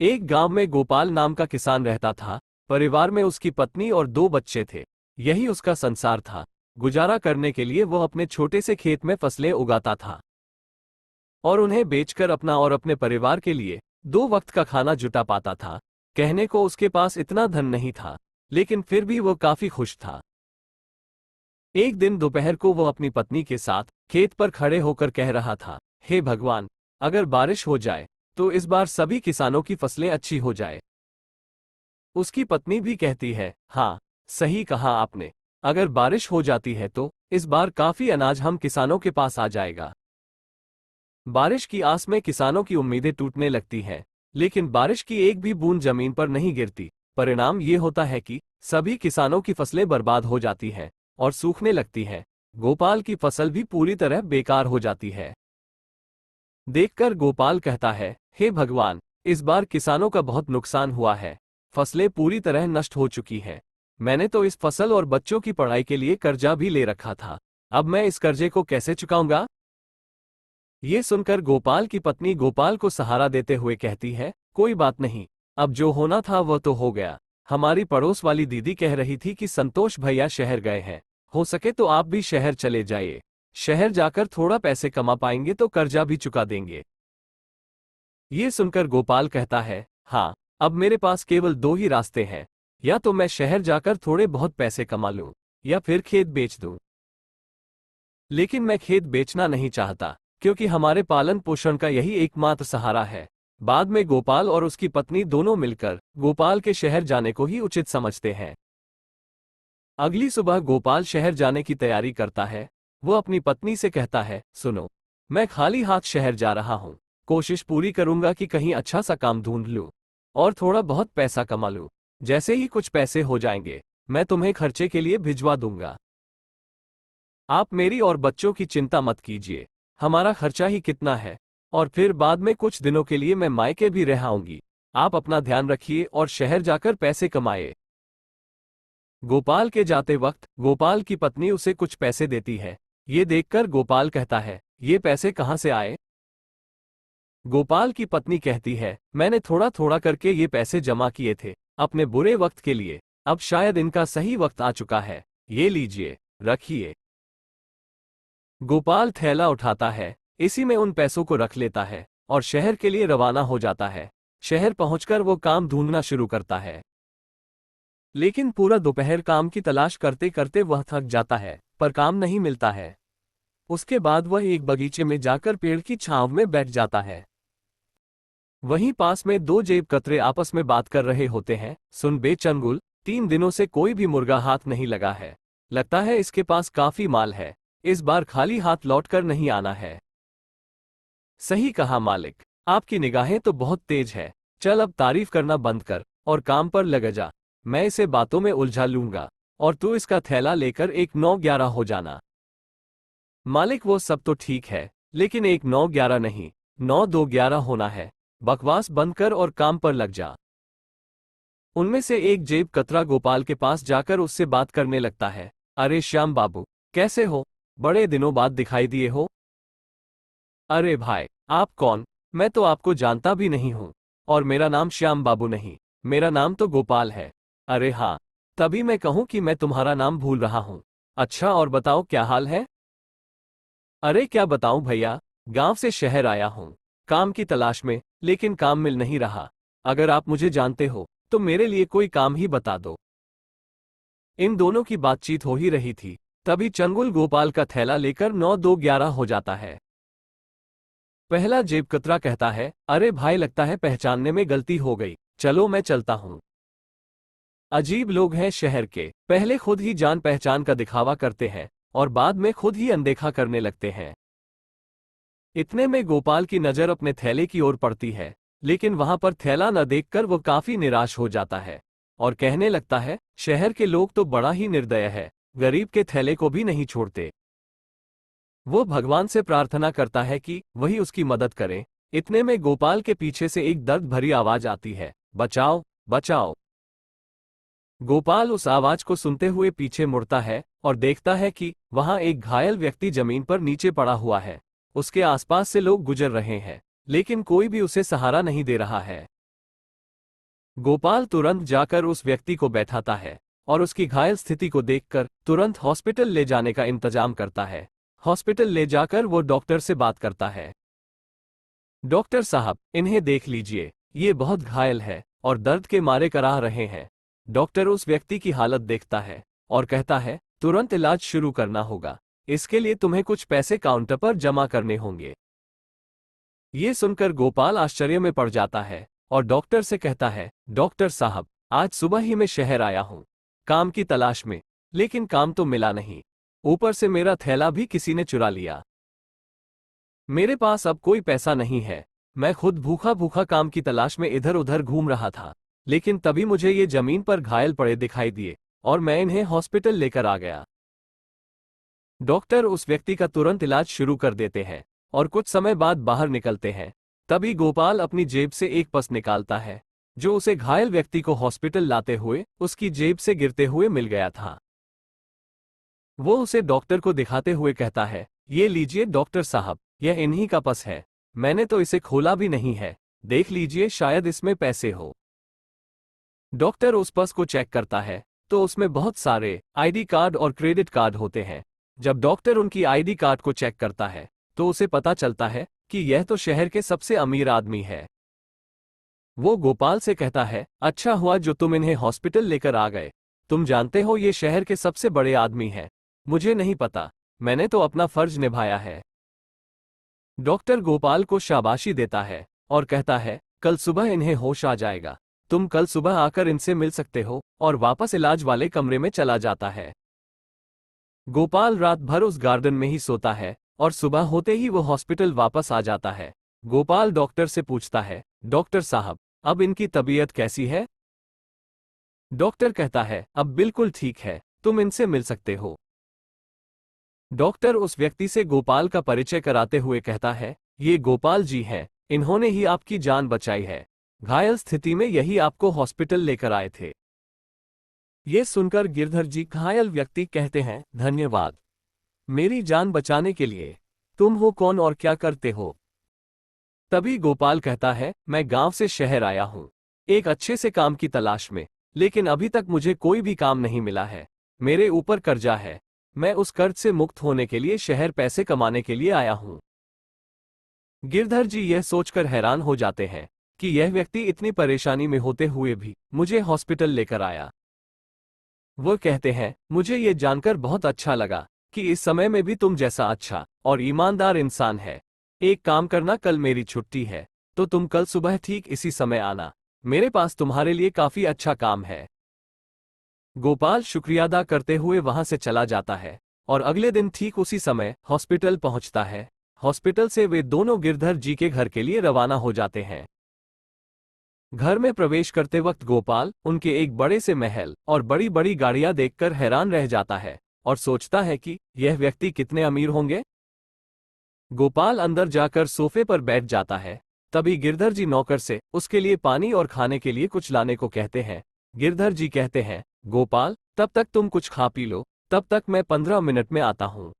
एक गांव में गोपाल नाम का किसान रहता था। परिवार में उसकी पत्नी और 2 बच्चे थे। यही उसका संसार था। गुजारा करने के लिए वो अपने छोटे से खेत में फसलें उगाता था और उन्हें बेचकर अपना और अपने परिवार के लिए 2 वक्त का खाना जुटा पाता था। कहने को उसके पास इतना धन नहीं था, लेकिन फिर भी वो काफी खुश था। एक दिन दोपहर को वो अपनी पत्नी के साथ खेत पर खड़े होकर कह रहा था, हे भगवान, अगर बारिश हो जाए तो इस बार सभी किसानों की फसलें अच्छी हो जाए। उसकी पत्नी भी कहती है, हाँ, सही कहा आपने। अगर बारिश हो जाती है तो इस बार काफी अनाज हम किसानों के पास आ जाएगा। बारिश की आस में किसानों की उम्मीदें टूटने लगती हैं, लेकिन बारिश की एक भी बूंद जमीन पर नहीं गिरती। परिणाम ये होता है कि सभी किसानों की फसलें बर्बाद हो जाती हैं और सूखने लगती हैं। गोपाल की फसल भी पूरी तरह बेकार हो जाती है। देखकर गोपाल कहता है, हे भगवान, इस बार किसानों का बहुत नुकसान हुआ है। फसलें पूरी तरह नष्ट हो चुकी हैं। मैंने तो इस फसल और बच्चों की पढ़ाई के लिए कर्जा भी ले रखा था। अब मैं इस कर्जे को कैसे चुकाऊंगा? ये सुनकर गोपाल की पत्नी गोपाल को सहारा देते हुए कहती है, कोई बात नहीं, अब जो होना था वह तो हो गया। हमारी पड़ोस वाली दीदी कह रही थी कि संतोष भैया शहर गए हैं, हो सके तो आप भी शहर चले जाइए। शहर जाकर थोड़ा पैसे कमा पाएंगे तो कर्जा भी चुका देंगे। ये सुनकर गोपाल कहता है, हाँ, अब मेरे पास केवल 2 ही रास्ते हैं, या तो मैं शहर जाकर थोड़े बहुत पैसे कमा लूं, या फिर खेत बेच दूं। लेकिन मैं खेत बेचना नहीं चाहता, क्योंकि हमारे पालन पोषण का यही एकमात्र सहारा है। बाद में गोपाल और उसकी पत्नी दोनों मिलकर गोपाल के शहर जाने को ही उचित समझते हैं। अगली सुबह गोपाल शहर जाने की तैयारी करता है। वो अपनी पत्नी से कहता है, सुनो, मैं खाली हाथ शहर जा रहा हूँ। कोशिश पूरी करूंगा कि कहीं अच्छा सा काम ढूंढ लूं और थोड़ा बहुत पैसा कमा लूं। जैसे ही कुछ पैसे हो जाएंगे, मैं तुम्हें खर्चे के लिए भिजवा दूंगा। आप मेरी और बच्चों की चिंता मत कीजिए। हमारा खर्चा ही कितना है, और फिर बाद में कुछ दिनों के लिए मैं मायके भी रह आऊंगी। आप अपना ध्यान रखिए और शहर जाकर पैसे कमाए। गोपाल के जाते वक्त गोपाल की पत्नी उसे कुछ पैसे देती है। ये देखकर गोपाल कहता है, ये पैसे कहाँ से आए? गोपाल की पत्नी कहती है, मैंने थोड़ा थोड़ा करके ये पैसे जमा किए थे अपने बुरे वक्त के लिए। अब शायद इनका सही वक्त आ चुका है। ये लीजिए, रखिए। गोपाल थैला उठाता है, इसी में उन पैसों को रख लेता है और शहर के लिए रवाना हो जाता है। शहर पहुंचकर वो काम ढूंढना शुरू करता है, लेकिन पूरा दोपहर काम की तलाश करते करते वह थक जाता है, पर काम नहीं मिलता है। उसके बाद वह एक बगीचे में जाकर पेड़ की छांव में बैठ जाता है। वहीं पास में 2 जेब कतरे आपस में बात कर रहे होते हैं। सुन बे चंगुल, 3 दिनों से कोई भी मुर्गा हाथ नहीं लगा है। लगता है इसके पास काफी माल है। इस बार खाली हाथ लौटकर नहीं आना है। सही कहा मालिक, आपकी निगाहें तो बहुत तेज है। चल अब तारीफ करना बंद कर और काम पर लग जा। मैं इसे बातों में उलझा लूंगा और तू इसका थैला लेकर एक 9-11 हो जाना। मालिक, वो सब तो ठीक है, लेकिन एक 9-11 नहीं, 9-2-11 होना है। बकवास बंद कर और काम पर लग जा। उनमें से एक जेब कतरा गोपाल के पास जाकर उससे बात करने लगता है। अरे श्याम बाबू, कैसे हो? बड़े दिनों बाद दिखाई दिए हो। अरे भाई, आप कौन? मैं तो आपको जानता भी नहीं हूँ। और मेरा नाम श्याम बाबू नहीं, मेरा नाम तो गोपाल है। अरे हाँ, तभी मैं कहूँ कि मैं तुम्हारा नाम भूल रहा हूँ। अच्छा, और बताओ क्या हाल है? अरे क्या बताऊं भैया, गांव से शहर आया हूँ काम की तलाश में, लेकिन काम मिल नहीं रहा। अगर आप मुझे जानते हो तो मेरे लिए कोई काम ही बता दो। इन दोनों की बातचीत हो ही रही थी, तभी चंगुल गोपाल का थैला लेकर 9-2-11 हो जाता है। पहला जेब कतरा कहता है, अरे भाई, लगता है पहचानने में गलती हो गई, चलो मैं चलता हूँ। अजीब लोग हैं शहर के, पहले खुद ही जान पहचान का दिखावा करते हैं और बाद में खुद ही अनदेखा करने लगते हैं। इतने में गोपाल की नजर अपने थैले की ओर पड़ती है, लेकिन वहां पर थैला न देखकर वो काफी निराश हो जाता है और कहने लगता है, शहर के लोग तो बड़ा ही निर्दय है, गरीब के थैले को भी नहीं छोड़ते। वो भगवान से प्रार्थना करता है कि वही उसकी मदद करे। इतने में गोपाल के पीछे से एक दर्द भरी आवाज आती है, बचाओ, बचाओ। गोपाल उस आवाज को सुनते हुए पीछे मुड़ता है और देखता है कि वहां एक घायल व्यक्ति जमीन पर नीचे पड़ा हुआ है। उसके आसपास से लोग गुजर रहे हैं, लेकिन कोई भी उसे सहारा नहीं दे रहा है। गोपाल तुरंत जाकर उस व्यक्ति को बैठाता है और उसकी घायल स्थिति को देखकर तुरंत हॉस्पिटल ले जाने का इंतजाम करता है। हॉस्पिटल ले जाकर वो डॉक्टर से बात करता है। डॉक्टर साहब, इन्हें देख लीजिए, ये बहुत घायल है और दर्द के मारे कराह रहे हैं। डॉक्टर उस व्यक्ति की हालत देखता है और कहता है, तुरंत इलाज शुरू करना होगा। इसके लिए तुम्हें कुछ पैसे काउंटर पर जमा करने होंगे। ये सुनकर गोपाल आश्चर्य में पड़ जाता है और डॉक्टर से कहता है, डॉक्टर साहब, आज सुबह ही मैं शहर आया हूं काम की तलाश में, लेकिन काम तो मिला नहीं। ऊपर से मेरा थैला भी किसी ने चुरा लिया। मेरे पास अब कोई पैसा नहीं है। मैं खुद भूखा भूखा काम की तलाश में इधर उधर घूम रहा था, लेकिन तभी मुझे ये जमीन पर घायल पड़े दिखाई दिए और मैं इन्हें हॉस्पिटल लेकर आ गया। डॉक्टर उस व्यक्ति का तुरंत इलाज शुरू कर देते हैं और कुछ समय बाद बाहर निकलते हैं। तभी गोपाल अपनी जेब से एक पर्स निकालता है जो उसे घायल व्यक्ति को हॉस्पिटल लाते हुए उसकी जेब से गिरते हुए मिल गया था। वो उसे डॉक्टर को दिखाते हुए कहता है, ये लीजिए डॉक्टर साहब, यह इन्हीं का पर्स है। मैंने तो इसे खोला भी नहीं है, देख लीजिए शायद इसमें पैसे हो। डॉक्टर उस पर्स को चेक करता है तो उसमें बहुत सारे आईडी कार्ड और क्रेडिट कार्ड होते हैं। जब डॉक्टर उनकी आईडी कार्ड को चेक करता है तो उसे पता चलता है कि यह तो शहर के सबसे अमीर आदमी है। वो गोपाल से कहता है, अच्छा हुआ जो तुम इन्हें हॉस्पिटल लेकर आ गए। तुम जानते हो ये शहर के सबसे बड़े आदमी हैं। मुझे नहीं पता, मैंने तो अपना फर्ज निभाया है। डॉक्टर गोपाल को शाबाशी देता है और कहता है, कल सुबह इन्हें होश आ जाएगा। तुम कल सुबह आकर इनसे मिल सकते हो, और वापस इलाज वाले कमरे में चला जाता है। गोपाल रात भर उस गार्डन में ही सोता है और सुबह होते ही वो हॉस्पिटल वापस आ जाता है। गोपाल डॉक्टर से पूछता है, डॉक्टर साहब, अब इनकी तबीयत कैसी है? डॉक्टर कहता है, अब बिल्कुल ठीक है, तुम इनसे मिल सकते हो। डॉक्टर उस व्यक्ति से गोपाल का परिचय कराते हुए कहता है, ये गोपाल जी हैं, इन्होंने ही आपकी जान बचाई है। घायल स्थिति में यही आपको हॉस्पिटल लेकर आए थे। ये सुनकर गिरधर जी घायल व्यक्ति कहते हैं, धन्यवाद मेरी जान बचाने के लिए। तुम हो कौन और क्या करते हो? तभी गोपाल कहता है, मैं गांव से शहर आया हूं एक अच्छे से काम की तलाश में, लेकिन अभी तक मुझे कोई भी काम नहीं मिला है। मेरे ऊपर कर्जा है, मैं उस कर्ज से मुक्त होने के लिए शहर पैसे कमाने के लिए आया हूं। गिरधर जी यह सोचकर हैरान हो जाते हैं कि यह व्यक्ति इतनी परेशानी में होते हुए भी मुझे हॉस्पिटल लेकर आया। वो कहते हैं, मुझे ये जानकर बहुत अच्छा लगा कि इस समय में भी तुम जैसा अच्छा और ईमानदार इंसान है। एक काम करना, कल मेरी छुट्टी है, तो तुम कल सुबह ठीक इसी समय आना। मेरे पास तुम्हारे लिए काफी अच्छा काम है। गोपाल शुक्रिया अदा करते हुए वहां से चला जाता है और अगले दिन ठीक उसी समय हॉस्पिटल पहुंचता है। हॉस्पिटल से वे दोनों गिरधर जी के घर के लिए रवाना हो जाते हैं। घर में प्रवेश करते वक्त गोपाल उनके एक बड़े से महल और बड़ी बड़ी गाड़ियां देखकर हैरान रह जाता है और सोचता है कि यह व्यक्ति कितने अमीर होंगे। गोपाल अंदर जाकर सोफे पर बैठ जाता है। तभी गिरधर जी नौकर से उसके लिए पानी और खाने के लिए कुछ लाने को कहते हैं। गिरधर जी कहते हैं, गोपाल, तब तक तुम कुछ खा पी लो, तब तक मैं 15 मिनट में आता हूं।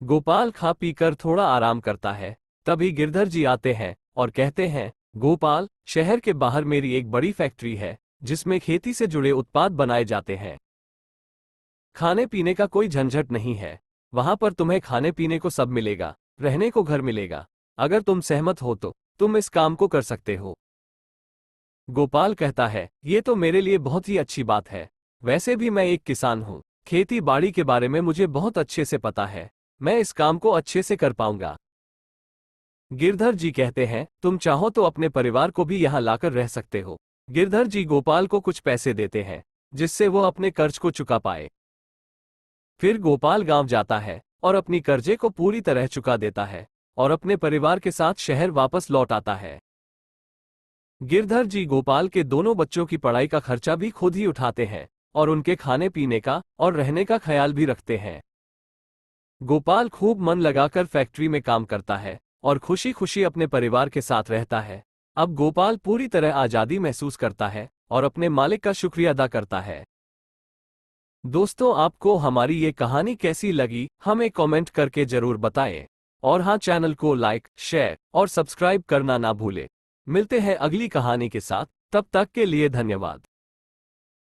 गोपाल खा पी कर थोड़ा आराम करता है। तभी गिरधर जी आते हैं और कहते हैं, गोपाल, शहर के बाहर मेरी एक बड़ी फैक्ट्री है जिसमें खेती से जुड़े उत्पाद बनाए जाते हैं। खाने पीने का कोई झंझट नहीं है, वहां पर तुम्हें खाने पीने को सब मिलेगा, रहने को घर मिलेगा। अगर तुम सहमत हो तो तुम इस काम को कर सकते हो। गोपाल कहता है, ये तो मेरे लिए बहुत ही अच्छी बात है। वैसे भी मैं एक किसान हूँ, खेती बाड़ी के बारे में मुझे बहुत अच्छे से पता है। मैं इस काम को अच्छे से कर पाऊंगा। गिरधर जी कहते हैं, तुम चाहो तो अपने परिवार को भी यहाँ लाकर रह सकते हो। गिरधर जी गोपाल को कुछ पैसे देते हैं जिससे वो अपने कर्ज को चुका पाए। फिर गोपाल गांव जाता है और अपनी कर्जे को पूरी तरह चुका देता है और अपने परिवार के साथ शहर वापस लौट आता है। गिरधर जी गोपाल के दोनों बच्चों की पढ़ाई का खर्चा भी खुद ही उठाते हैं और उनके खाने पीने का और रहने का ख्याल भी रखते हैं। गोपाल खूब मन लगाकर फैक्ट्री में काम करता है और खुशी खुशी अपने परिवार के साथ रहता है। अब गोपाल पूरी तरह आज़ादी महसूस करता है और अपने मालिक का शुक्रिया अदा करता है। दोस्तों, आपको हमारी ये कहानी कैसी लगी हमें कमेंट करके जरूर बताएं। और हाँ, चैनल को लाइक, शेयर और सब्सक्राइब करना ना भूलें। मिलते हैं अगली कहानी के साथ। तब तक के लिए धन्यवाद।